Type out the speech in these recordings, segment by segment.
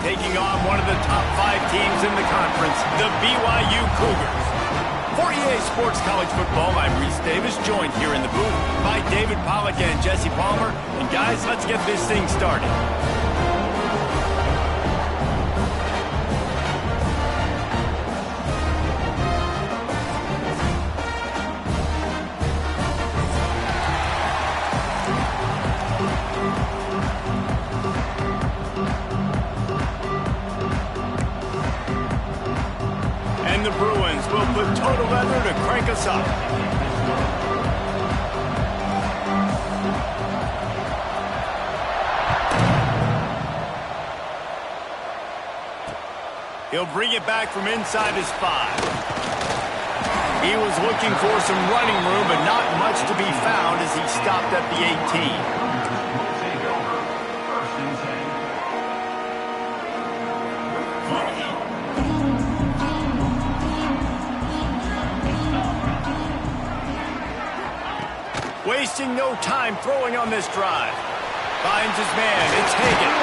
taking on one of the top 5 teams in the conference, the BYU Cougars. For EA Sports College Football, I'm Reese Davis, joined here in the booth by David Pollack and Jesse Palmer. And guys, let's get this thing started. And the Bruins will put total leather to crank us up. He'll bring it back from inside his 5. He was looking for some running room, but not much to be found as he stopped at the 18. Wasting no time throwing on this drive. Finds his man. It's Hagan.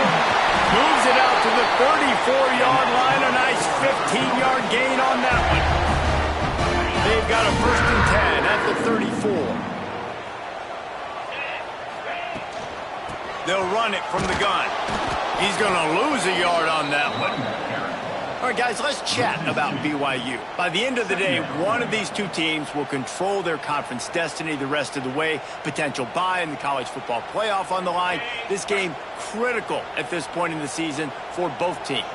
Moves it out to the 34-yard line. A nice 15-yard gain on that one. They've got a 1st and 10 at the 34. They'll run it from the gun. He's going to lose a yard on that one. All right, guys, let's chat about BYU. By the end of the day, one of these two teams will control their conference destiny the rest of the way. Potential bye in the college football playoff on the line. This game critical at this point in the season for both teams.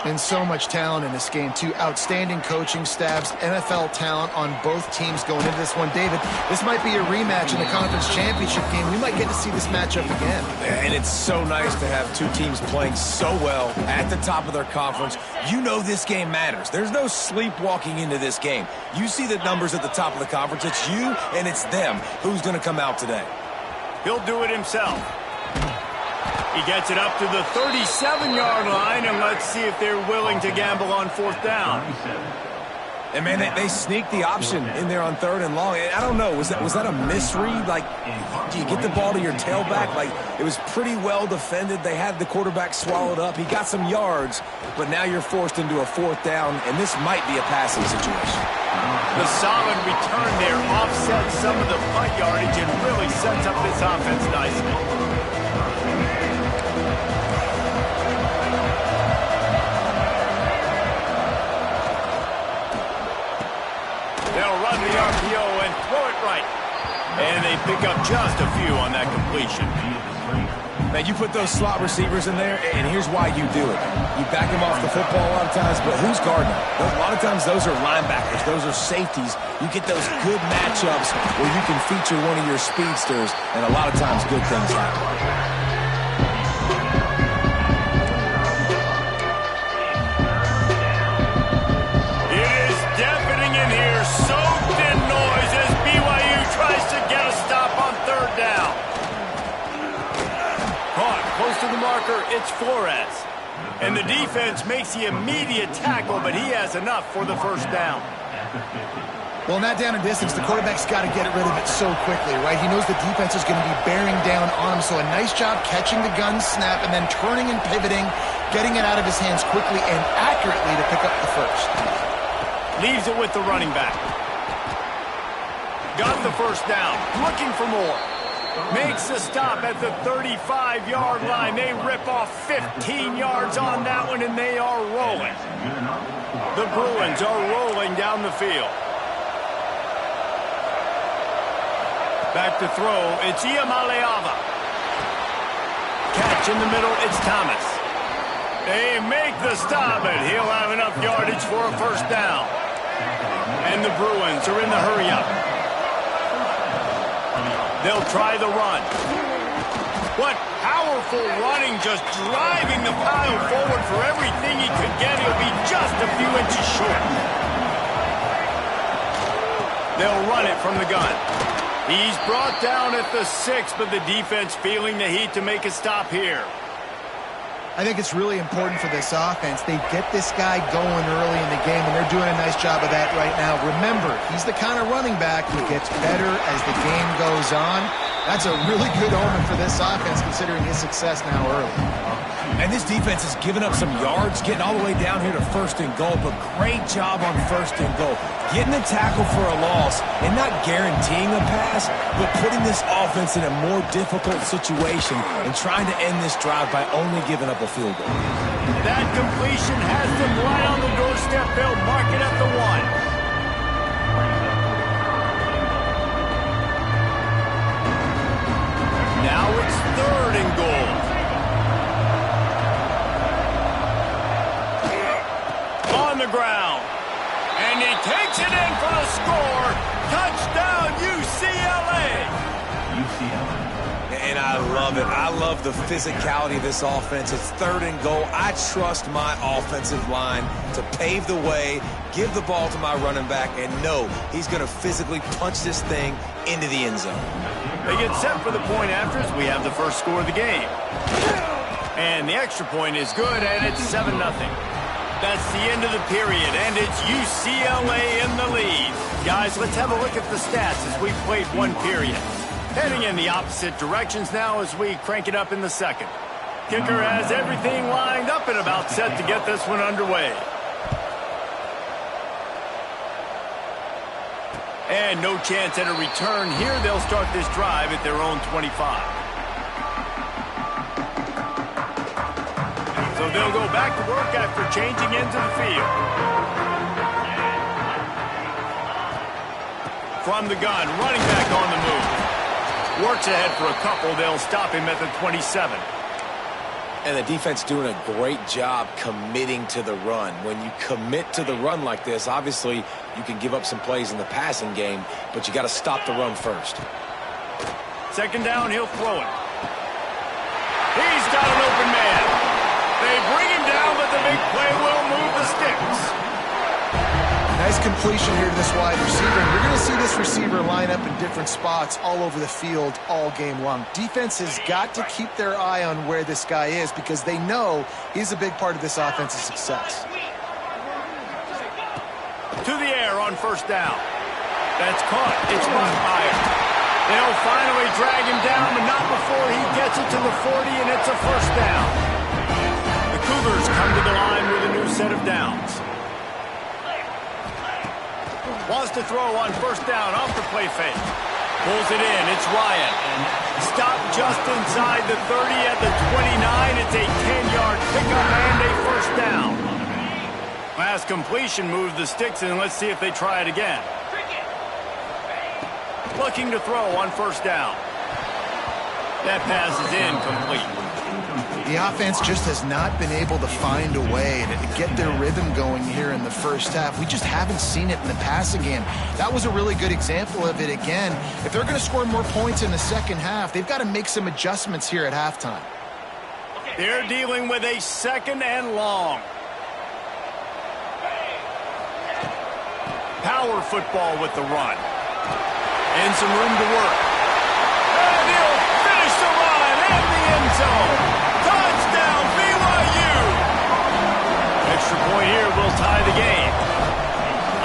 And so much talent in this game, too. Outstanding coaching staffs, NFL talent on both teams going into this one. David, this might be a rematch in the conference championship game. We might get to see this matchup again. And it's so nice to have two teams playing so well at the top of their conference. You know this game matters. There's no sleepwalking into this game. You see the numbers at the top of the conference. It's you and it's them. Who's going to come out today? He'll do it himself. He gets it up to the 37-yard line, and let's see if they're willing to gamble on 4th down. And, man, they sneaked the option in there on 3rd and long. I don't know. Was that a misread? Like, do you get the ball to your tailback? Like, it was pretty well defended. They had the quarterback swallowed up. He got some yards, but now you're forced into a 4th down, and this might be a passing situation. The solid return there offsets some of the punt yardage and really sets up this offense nicely. They'll run the RPO and throw it right. And they pick up just a few on that completion. Man, you put those slot receivers in there, and here's why you do it. You back them off the football a lot of times, but who's guarding them? A lot of times those are linebackers. Those are safeties. You get those good matchups where you can feature one of your speedsters, and a lot of times good things happen. Close to the marker, it's Flores. And the defense makes the immediate tackle, but he has enough for the 1st down. Well, in that down and distance, the quarterback's got to get rid of it so quickly, right? He knows the defense is going to be bearing down on him, so a nice job catching the gun snap and then turning and pivoting, getting it out of his hands quickly and accurately to pick up the 1st. Leaves it with the running back. Got the 1st down, looking for more. Makes a stop at the 35-yard line. They rip off 15 yards on that one, and they are rolling. The Bruins are rolling down the field. Back to throw. It's Iamaleava. Catch in the middle. It's Thomas. They make the stop, and he'll have enough yardage for a 1st down. And the Bruins are in the hurry-up. They'll try the run. What powerful running, just driving the pile forward for everything he could get. He'll be just a few inches short. They'll run it from the gun. He's brought down at the 6, but the defense feeling the heat to make a stop here. I think it's really important for this offense. They get this guy going early in the game, and they're doing a nice job of that right now. Remember, he's the kind of running back who gets better as the game goes on. That's a really good omen for this offense, considering his success now early. And this defense has given up some yards, getting all the way down here to 1st and goal, but great job on 1st and goal. Getting the tackle for a loss and not guaranteeing a pass, but putting this offense in a more difficult situation and trying to end this drive by only giving up a field goal. That completion has them right on the doorstep. They'll mark it at the 1. Now it's 3rd and goal. On the ground. And he takes it in for the score. Touchdown, UCLA. And I love it. I love the physicality of this offense. It's 3rd and goal. I trust my offensive line to pave the way, give the ball to my running back, and know he's going to physically punch this thing into the end zone. They get set for the point after as we have the first score of the game. And the extra point is good, and it's 7-0. That's the end of the period, and it's UCLA in the lead. Guys, let's have a look at the stats as we played one period. Heading in the opposite directions now as we crank it up in the second. Kicker has everything lined up and about set to get this one underway. And no chance at a return here. They'll start this drive at their own 25. So they'll go back to work after changing into the field. From the gun, running back on the move. Works ahead for a couple. They'll stop him at the 27. And the defense doing a great job committing to the run. When you commit to the run like this, obviously you can give up some plays in the passing game, but you got to stop the run first. 2nd down, he'll throw it. He's got an open man. They bring him down, but the big play will move the sticks. Nice completion here to this wide receiver. And you're going to see this receiver line up in different spots all over the field all game long. Defense has got to keep their eye on where this guy is because they know he's a big part of this offense's success. To the air on 1st down. That's caught. It's Rottweiler. They'll finally drag him down, but not before he gets it to the 40, and it's a 1st down. The Cougars come to the line with a new set of downs. Wants to throw on 1st down off the play fake. Pulls it in. It's Ryan. Stopped just inside the 30 at the 29. It's a 10-yard pickup and a 1st down. Last completion moved the sticks, and let's see if they try it again. Looking to throw on 1st down. That pass is incomplete. The offense just has not been able to find a way to get their rhythm going here in the first half. We just haven't seen it in the passing game. That was a really good example of it again. If they're going to score more points in the second half, they've got to make some adjustments here at halftime. They're dealing with a 2nd and long. Power football with the run. And some room to work. And he'll finish the run in the end zone. Touchdown, BYU! Extra point here will tie the game.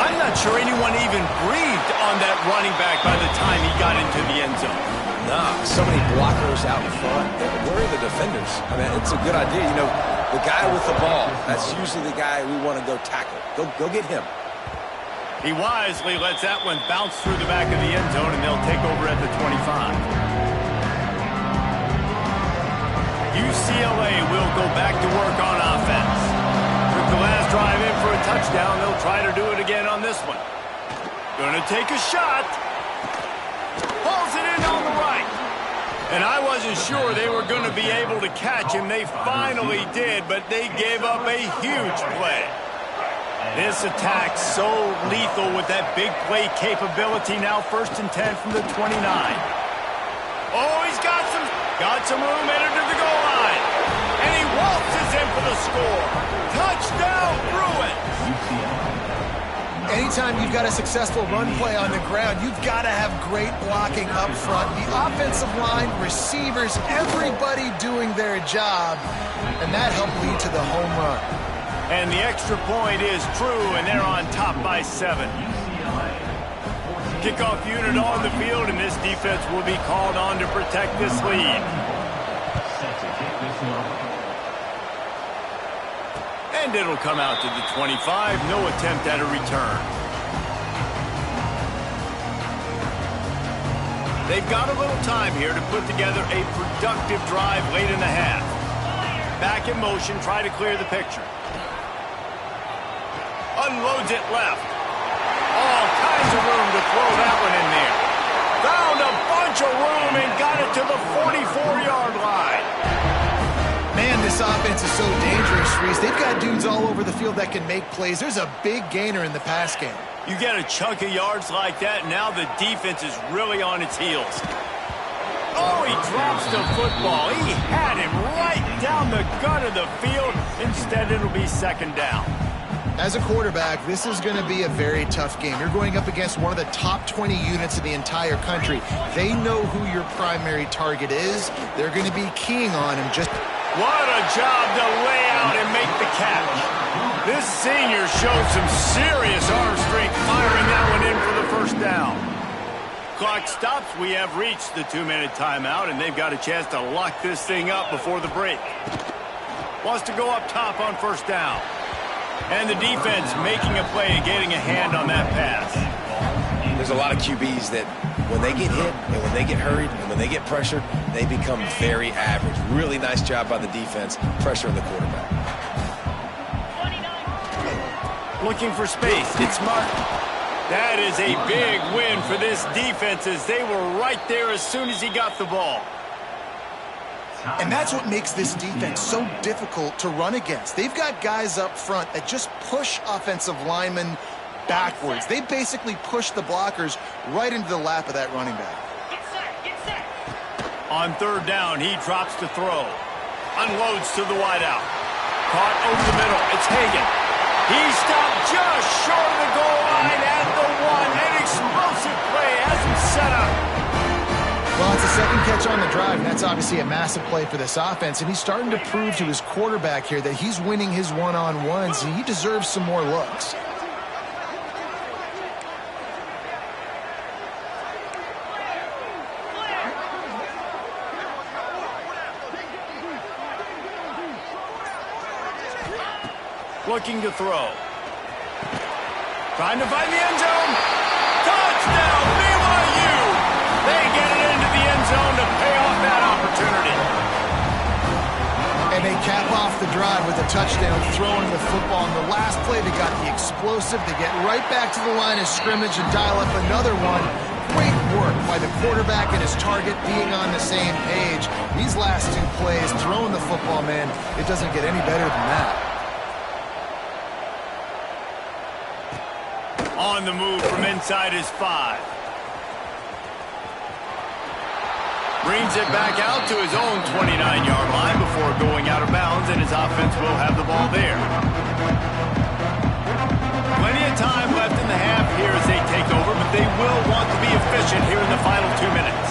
I'm not sure anyone even breathed on that running back by the time he got into the end zone. Nah, so many blockers out in front. Where are the defenders? I mean, it's a good idea. You know, the guy with the ball, that's usually the guy we want to go tackle. Go get him. He wisely lets that one bounce through the back of the end zone, and they'll take over at the 25. UCLA will go back to work on offense. Took the last drive in for a touchdown. They'll try to do it again on this one. Gonna take a shot. Pulls it in on the right. And I wasn't sure they were going to be able to catch him. They finally did, but they gave up a huge play. This attack so lethal with that big play capability. Now 1st and 10 from the 29. Oh, he's got some room headed to the goal line. And he waltzes in for the score. Touchdown, Bruins. Anytime you've got a successful run play on the ground, you've got to have great blocking up front. The offensive line, receivers, everybody doing their job. And that helped lead to the home run. And the extra point is true, and they're on top by 7. Kickoff unit on the field, and this defense will be called on to protect this lead. And it'll come out to the 25. No attempt at a return. They've got a little time here to put together a productive drive late in the half. Back in motion, try to clear the picture. Unloads it left. All kinds of room to throw that one in there. Found a bunch of room and got it to the 44-yard line. Man, this offense is so dangerous, Reese. They've got dudes all over the field that can make plays. There's a big gainer in the pass game. You get a chunk of yards like that, now the defense is really on its heels. Oh, he drops the football. He had him right down the gut of the field. Instead, it'll be second down. As a quarterback, this is going to be a very tough game. You're going up against one of the top 20 units in the entire country. They know who your primary target is. They're going to be keying on him. What a job to lay out and make the catch. This senior showed some serious arm strength firing that one in for the first down. Clock stops. We have reached the 2-minute timeout, and they've got a chance to lock this thing up before the break. Wants to go up top on first down. And the defense making a play and getting a hand on that pass. There's a lot of QBs that when they get hit and when they get hurried and when they get pressured, they become very average. Really nice job by the defense, pressuring the quarterback. Looking for space. It's smart. That is a big win for this defense as they were right there as soon as he got the ball. And that's what makes this defense so difficult to run against. They've got guys up front that just push offensive linemen backwards. They basically push the blockers right into the lap of that running back. On third down, he drops to throw. Unloads to the wideout. Caught over the middle. It's Hagan. He stopped just short of the goal line at the one. An explosive play has him set up. Well, it's a second catch on the drive, and that's obviously a massive play for this offense. And he's starting to prove to his quarterback here that he's winning his one-on-ones, and he deserves some more looks. Looking to throw. Trying to find the end zone. Touchdown, BYU! They get it into the end zone to pay off that opportunity. And they cap off the drive with a touchdown, throwing the football. On the last play, they got the explosive. They get right back to the line of scrimmage and dial up another one. Great work by the quarterback and his target being on the same page. These last two plays, throwing the football, man, it doesn't get any better than that. On the move from inside his 5. Brings it back out to his own 29-yard line before going out of bounds, and his offense will have the ball there. Plenty of time left in the half here as they take over, but they will want to be efficient here in the final 2 minutes.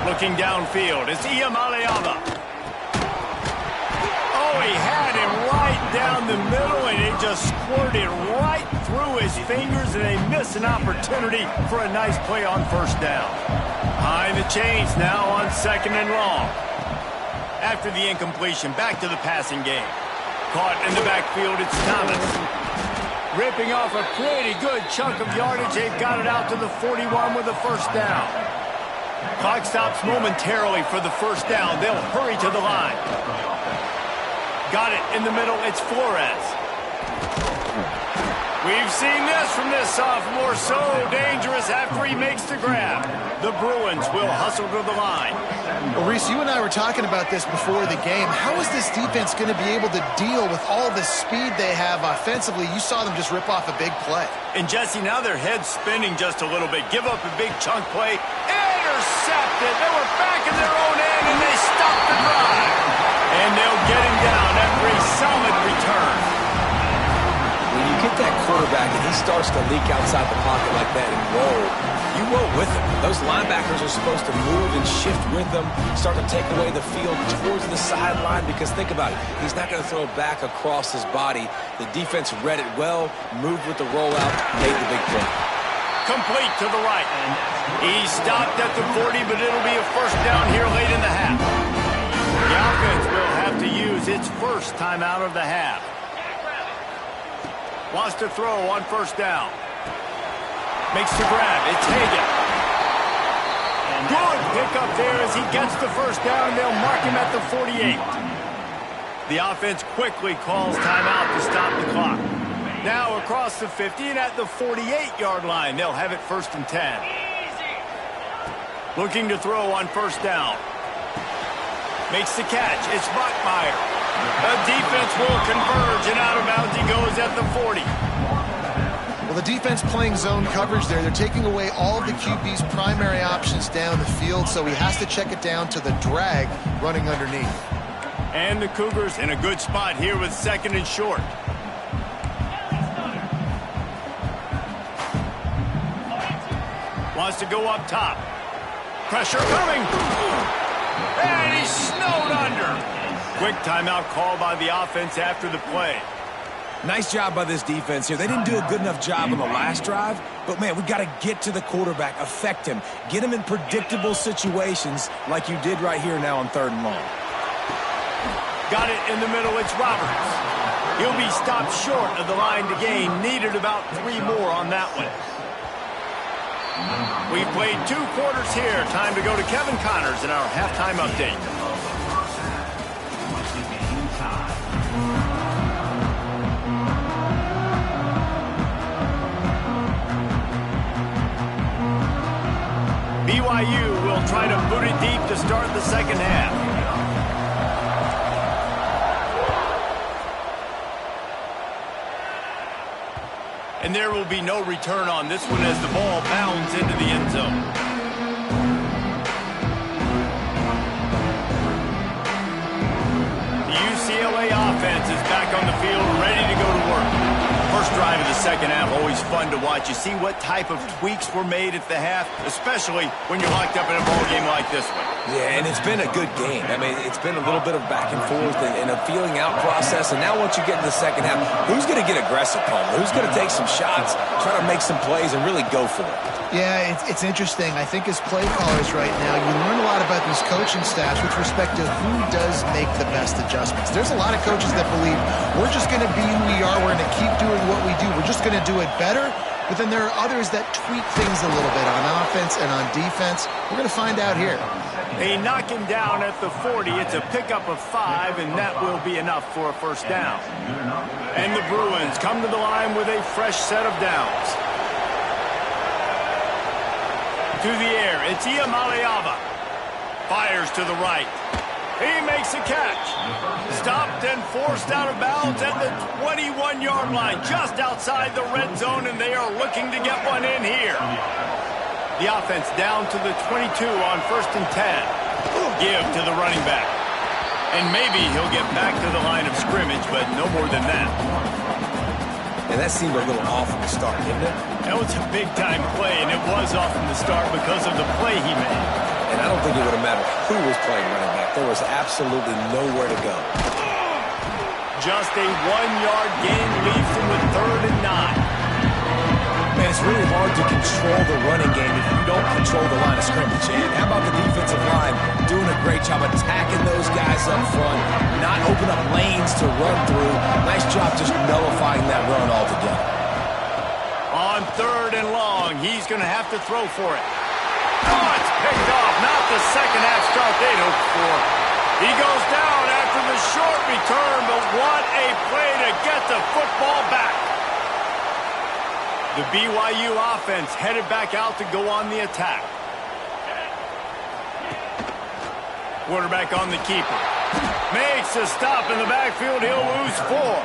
Looking downfield, it's Ncaa. Oh, he had him right down the middle, and it just squirted right through his fingers, and they miss an opportunity for a nice play on first down. Behind the chains now on second and long. After the incompletion, back to the passing game. Caught in the backfield, it's Thomas. Ripping off a pretty good chunk of yardage. They've got it out to the 41 with a first down. Clock stops momentarily for the first down. They'll hurry to the line. Got it in the middle. It's Flores. We've seen this from this sophomore. So dangerous after he makes the grab. The Bruins will hustle to the line. Well, Reese, you and I were talking about this before the game. How is this defense going to be able to deal with all the speed they have offensively? You saw them just rip off a big play. And, Jesse, now their head's spinning just a little bit. Give up a big chunk play. Intercepted. They were back in their own end, and they stopped the drive. And they'll get him down after a solid return. When you get that quarterback and he starts to leak outside the pocket like that and roll, you roll with him. Those linebackers are supposed to move and shift with them, start to take away the field towards the sideline, because think about it. He's not going to throw it back across his body. The defense read it well, moved with the rollout, made the big play. Complete to the right. He stopped at the 40, but it'll be a first down here late in the half. The offense will have to use its first time out of the half. Wants to throw on first down. Makes the grab. It's Hagan. Good pickup there as he gets the first down, and they'll mark him at the 48. The offense quickly calls timeout to stop the clock. Now across the 50 and at the 48-yard line, they'll have it 1st and 10. Looking to throw on first down. Makes the catch. It's Buckmeyer. The defense will converge, and out of bounds he goes at the 40. Well, the defense playing zone coverage there. They're taking away all of the QB's primary options down the field, so he has to check it down to the drag running underneath. And the Cougars in a good spot here with 2nd and short. Wants to go up top. Pressure coming. And he's snowed under. Quick timeout call by the offense after the play. Nice job by this defense here. They didn't do a good enough job on the last drive, but, man, we got to get to the quarterback, affect him, get him in predictable situations like you did right here now on 3rd and long. Got it in the middle. It's Roberts. He'll be stopped short of the line to gain. Needed about 3 more on that one. We've played 2 quarters here. Time to go to Kevin Connors in our halftime update. BYU will try to boot it deep to start the 2nd half. And there will be no return on this one as the ball bounds into the end zone. The UCLA offense is back on the field, ready to go to work. First drive of the 2nd half, always fun to watch. You see what type of tweaks were made at the half, especially when you're locked up in a ball game like this one. Yeah, and it's been a good game. I mean, it's been a little bit of back and forth and a feeling out process. And now once you get in the 2nd half, who's going to get aggressive, Palmer? Who's going to take some shots, try to make some plays, and really go for it? Yeah, it's interesting. I think as play callers right now, you learn a lot about these coaching staffs with respect to who does make the best adjustments. There's a lot of coaches that believe we're just going to be who we are. We're going to keep doing what we do. We're just going to do it better. But then there are others that tweak things a little bit on offense and on defense. We're going to find out here. They knock him down at the 40. It's a pickup of 5, and that will be enough for a first down. And the Bruins come to the line with a fresh set of downs. To the air, it's Iamaleava. Fires to the right. He makes a catch. Stopped and forced out of bounds at the 21-yard line, just outside the red zone, and they are looking to get one in here. The offense down to the 22 on 1st and 10. Give to the running back. And maybe he'll get back to the line of scrimmage, but no more than that. And that seemed a little off from the start, didn't it? That was a big-time play, and it was off from the start because of the play he made. And I don't think it would have mattered who was playing running back. There was absolutely nowhere to go. Just a 1-yard gain leaves him with 3rd and 9. Man, it's really hard to control the running game if you don't control the line of scrimmage. And how about the defensive line doing a great job attacking those guys up front, not open up lanes to run through. Nice job just nullifying that run altogether. On 3rd and long, he's going to have to throw for it. Oh, it's picked off. Not the 2nd half start they'd hoped for. He goes down after the short return, but what a play to get the football back. The BYU offense headed back out to go on the attack. Quarterback on the keeper. Makes a stop in the backfield. He'll lose 4.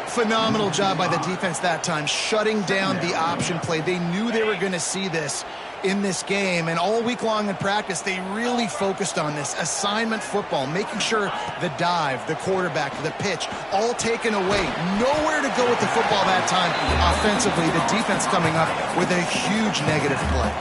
Phenomenal job by the defense that time, shutting down the option play. They knew they were going to see this in this game, and all week long in practice, they really focused on this assignment football, making sure the dive, the quarterback, the pitch, all taken away. Nowhere to go with the football that time offensively. The defense coming up with a huge negative play.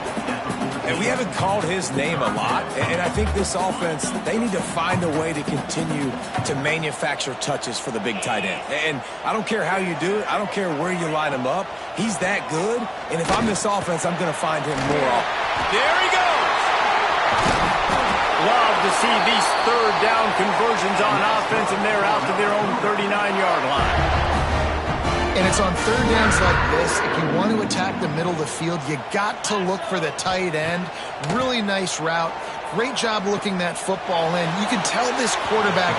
And we haven't called his name a lot, and I think this offense, they need to find a way to continue to manufacture touches for the big tight end. And I don't care how you do it. I don't care where you line him up. He's that good, and if I'm this offense, I'm going to find him more often. There he goes! Love to see these 3rd down conversions on offense, and they're out to their own 39-yard line. And it's on third downs like this. If you want to attack the middle of the field, you got to look for the tight end. Really nice route. Great job looking that football in. You can tell this quarterback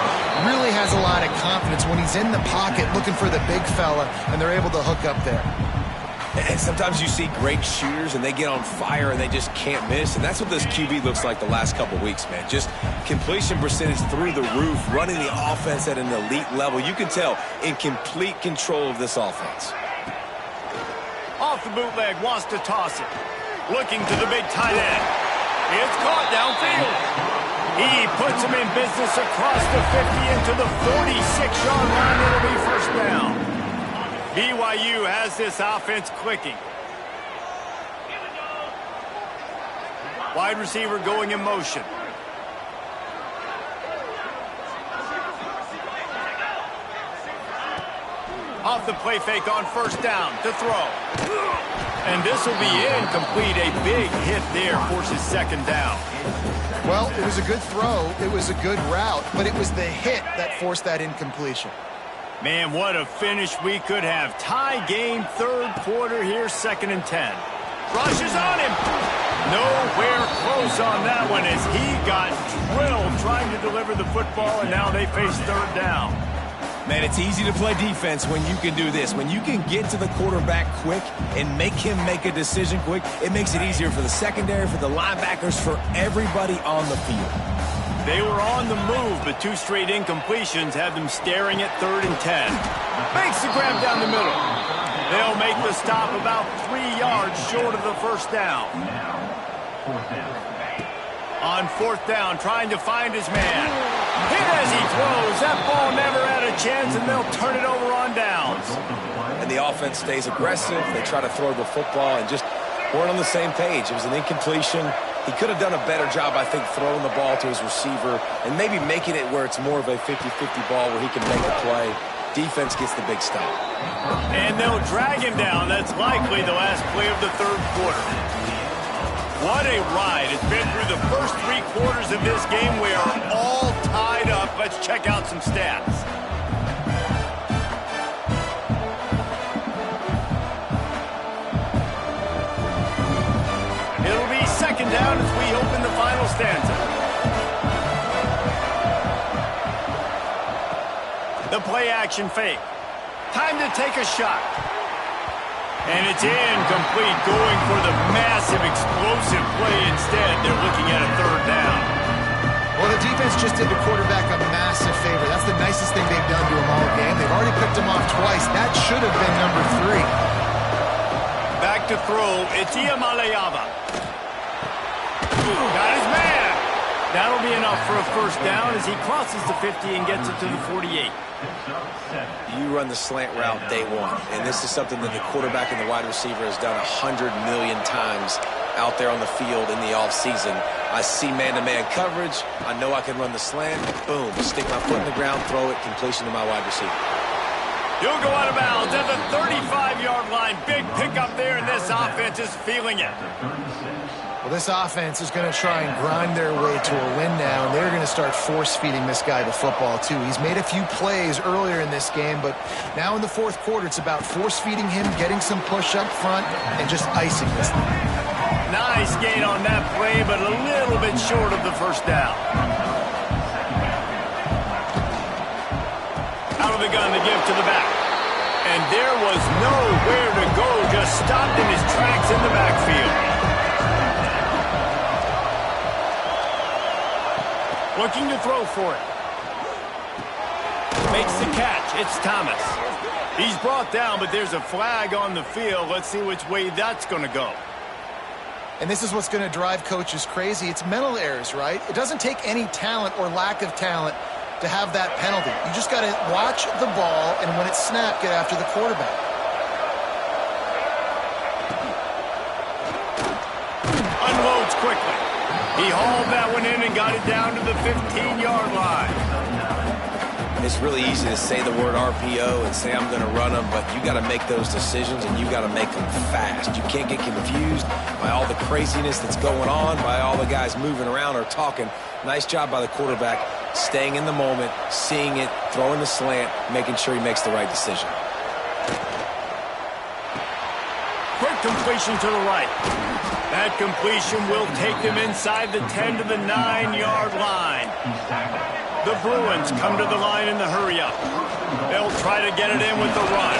really has a lot of confidence when he's in the pocket looking for the big fella, and they're able to hook up there. And sometimes you see great shooters, and they get on fire, and they just can't miss. And that's what this QB looks like the last couple weeks, man. Just completion percentage through the roof, running the offense at an elite level. You can tell in complete control of this offense. Off the bootleg, wants to toss it. Looking to the big tight end. It's caught downfield. He puts him in business across the 50 into the 46-yard line. It'll be first down. BYU has this offense clicking. Wide receiver going in motion. Off the play fake on first down to throw. And this will be incomplete. A big hit there forces second down. Well, it was a good throw. It was a good route, but it was the hit that forced that incompletion. Man, what a finish we could have. Tie game, third quarter here, 2nd and 10. Rushes on him. Nowhere close on that one as he got drilled trying to deliver the football, and now they face third down. Man, it's easy to play defense when you can do this. When you can get to the quarterback quick and make him make a decision quick, it makes it easier for the secondary, for the linebackers, for everybody on the field. They were on the move, but 2 straight incompletions have them staring at 3rd and 10. Makes the grab down the middle. They'll make the stop about 3 yards short of the first down. On 4th down, trying to find his man. Hit as he throws. That ball never had a chance, and they'll turn it over on downs. And the offense stays aggressive. They try to throw the football and just weren't on the same page. It was an incompletion. He could have done a better job, I think, throwing the ball to his receiver and maybe making it where it's more of a 50-50 ball where he can make a play. Defense gets the big stop. And they'll drag him down. That's likely the last play of the third quarter. What a ride. It's been through the first 3 quarters of this game. We are all tied up. Let's check out some stats. It'll be 2nd down as we open the final stanza. The play action fake. Time to take a shot. And it's incomplete, going for the massive explosive play instead. They're looking at a 3rd down. Well, the defense just did the quarterback a massive favor. That's the nicest thing they've done to him all game. They've already picked him off twice. That should have been number 3. Back to throw. It's Ncaa. Got his man. That'll be enough for a first down as he crosses the 50 and gets it to the 48. You run the slant route day one, and this is something that the quarterback and the wide receiver has done 100 million times out there on the field in the offseason. I see man-to-man coverage. I know I can run the slant. Boom, stick my foot in the ground, throw it, completion to my wide receiver. He'll go out of bounds at the 35-yard line. Big pickup there, and this offense is feeling it. Well, this offense is going to try and grind their way to a win now, and they're going to start force-feeding this guy the football, too. He's made a few plays earlier in this game, but now in the 4th quarter, it's about force-feeding him, getting some push up front, and just icing this thing. Nice gain on that play, but a little bit short of the first down. Out of the gun to give to the back. And there was nowhere to go, just stopped in his tracks in the backfield. Looking to throw for it. Makes the catch. It's Thomas. He's brought down, but there's a flag on the field. Let's see which way that's going to go. And this is what's going to drive coaches crazy. It's mental errors, right? It doesn't take any talent or lack of talent to have that penalty. You just got to watch the ball, and when it's snapped, get after the quarterback. Unloads quickly. He hauled that one in and got it down to the 15-yard line. It's really easy to say the word RPO and say I'm going to run them, but you got to make those decisions, and you got to make them fast. You can't get confused by all the craziness that's going on, by all the guys moving around or talking. Nice job by the quarterback, staying in the moment, seeing it, throwing the slant, making sure he makes the right decision. Quick completion to the right. That completion will take them inside the 10 to the 9-yard line. The Bruins come to the line in the hurry-up. They'll try to get it in with the run.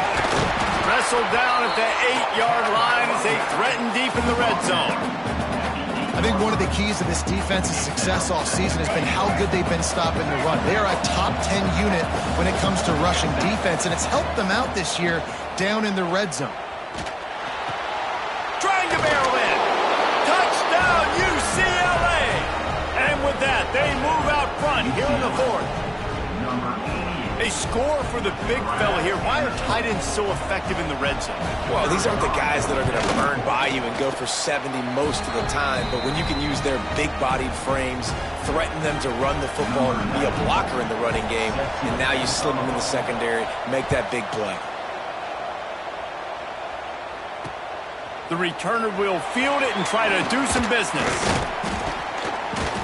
Wrestled down at the 8-yard line as they threaten deep in the red zone. I think one of the keys to this defense's success all season has been how good they've been stopping the run. They are a top 10 unit when it comes to rushing defense, and it's helped them out this year down in the red zone. Trying to barrel in. Touchdown, UCLA! And with that, they move out front here in the fourth. They score for the big fella here. Why are tight ends so effective in the red zone? Well, these aren't the guys that are going to burn by you and go for 70 most of the time, but when you can use their big-bodied frames, threaten them to run the football and be a blocker in the running game, and now you slim them in the secondary, make that big play. The returner will field it and try to do some business.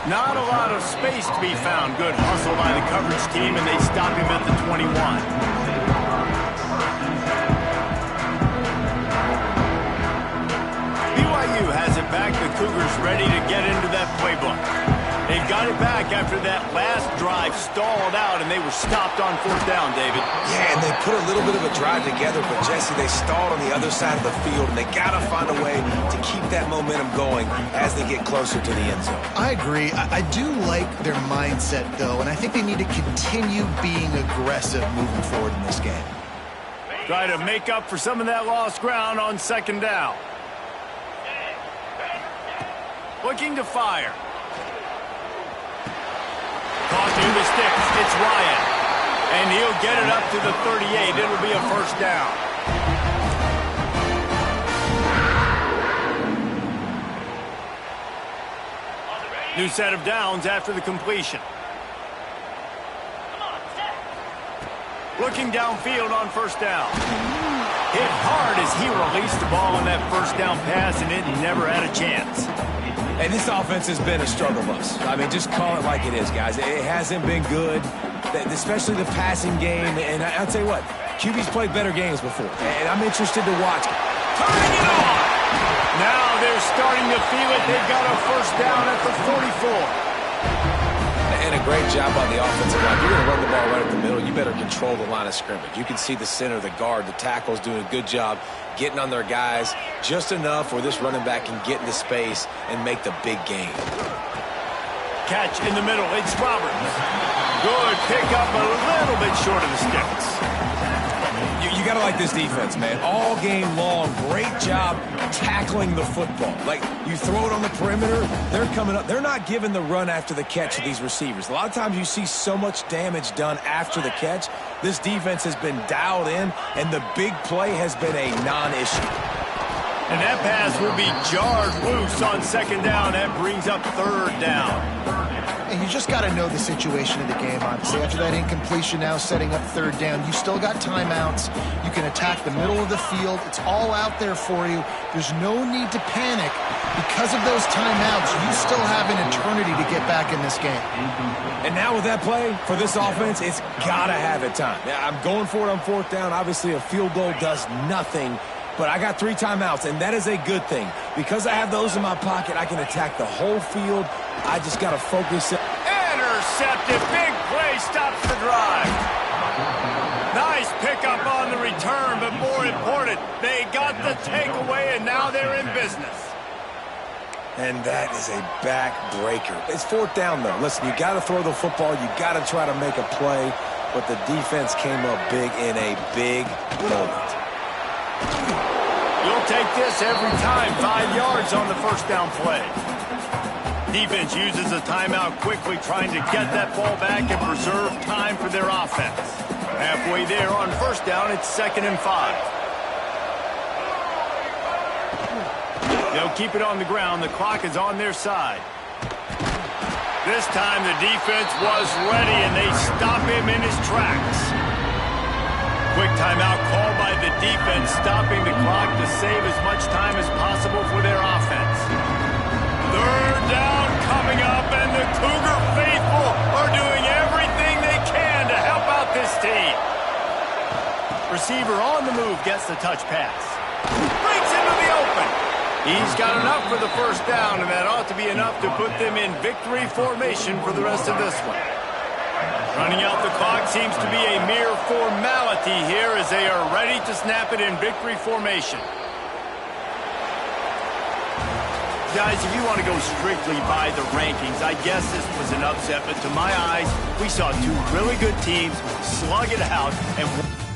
Not a lot of space to be found. Good hustle by the coverage team, and they stop him at the 21. BYU has it back. The Cougars ready to get into that playbook. They've got it back after that last drive stalled out, and they were stopped on fourth down, David. Yeah, and they put a little bit of a drive together, but, Jesse, they stalled on the other side of the field, and they got to find a way to keep that momentum going as they get closer to the end zone. I agree. I do like their mindset, though, and I think they need to continue being aggressive moving forward in this game. Try to make up for some of that lost ground on second down. Looking to fire. Caught near the sticks. It's Ryan. And he'll get it up to the 38. It'll be a first down. New set of downs after the completion. Looking downfield on first down. Hit hard as he released the ball on that first down pass, and it never had a chance. And this offense has been a struggle bus. I mean, just call it like it is, guys. It hasn't been good, especially the passing game. And I'll tell you what, QB's played better games before, and I'm interested to watch. Turning it on! Now they're starting to feel it. They've got a first down at the 44. And a great job on the offensive line. You're going to run the ball right up the middle. You better control the line of scrimmage. You can see the center, the guard, the tackle's doing a good job getting on their guys just enough where this running back can get into space and make the big game. Catch in the middle. It's Roberts. Good pickup, a little bit short of the sticks. You got to like this defense, man. All game long, great job tackling the football. Like, you throw it on the perimeter, they're coming up. They're not giving the run after the catch to these receivers. A lot of times you see so much damage done after the catch. This defense has been dialed in, and the big play has been a non-issue. And that pass will be jarred loose on second down. That brings up third down. And you just got to know the situation of the game, honestly. After that incompletion now setting up third down, you still got timeouts. You can attack the middle of the field. It's all out there for you. There's no need to panic. Because of those timeouts, you still have an eternity to get back in this game. And now with that play, for this offense, it's got to have it time. I'm going for it on fourth down. Obviously, a field goal does nothing. But I got 3 timeouts, and that is a good thing. Because I have those in my pocket, I can attack the whole field. I just got to focus. Intercepted. Big play stops the drive. Nice pickup on the return, but more important, they got the takeaway, and now they're in business. And that is a backbreaker. It's fourth down, though. Listen, you got to throw the football. You got to try to make a play. But the defense came up big in a big moment. You'll take this every time. 5 yards on the first down play. Defense uses a timeout quickly, trying to get that ball back and preserve time for their offense. Halfway there on first down, it's 2nd and 5. They'll keep it on the ground. The clock is on their side. This time the defense was ready, and they stop him in his tracks. Quick timeout called by the defense, stopping the clock to save as much time as possible for their offense. Third down coming up, and the Cougar faithful are doing everything they can to help out this team. Receiver on the move gets the touch pass. Breaks into the open. He's got enough for the first down, and that ought to be enough to put them in victory formation for the rest of this one. Running out the clock seems to be a mere formality here as they are ready to snap it in victory formation. Guys, if you want to go strictly by the rankings, I guess this was an upset, but to my eyes, we saw two really good teams slug it out and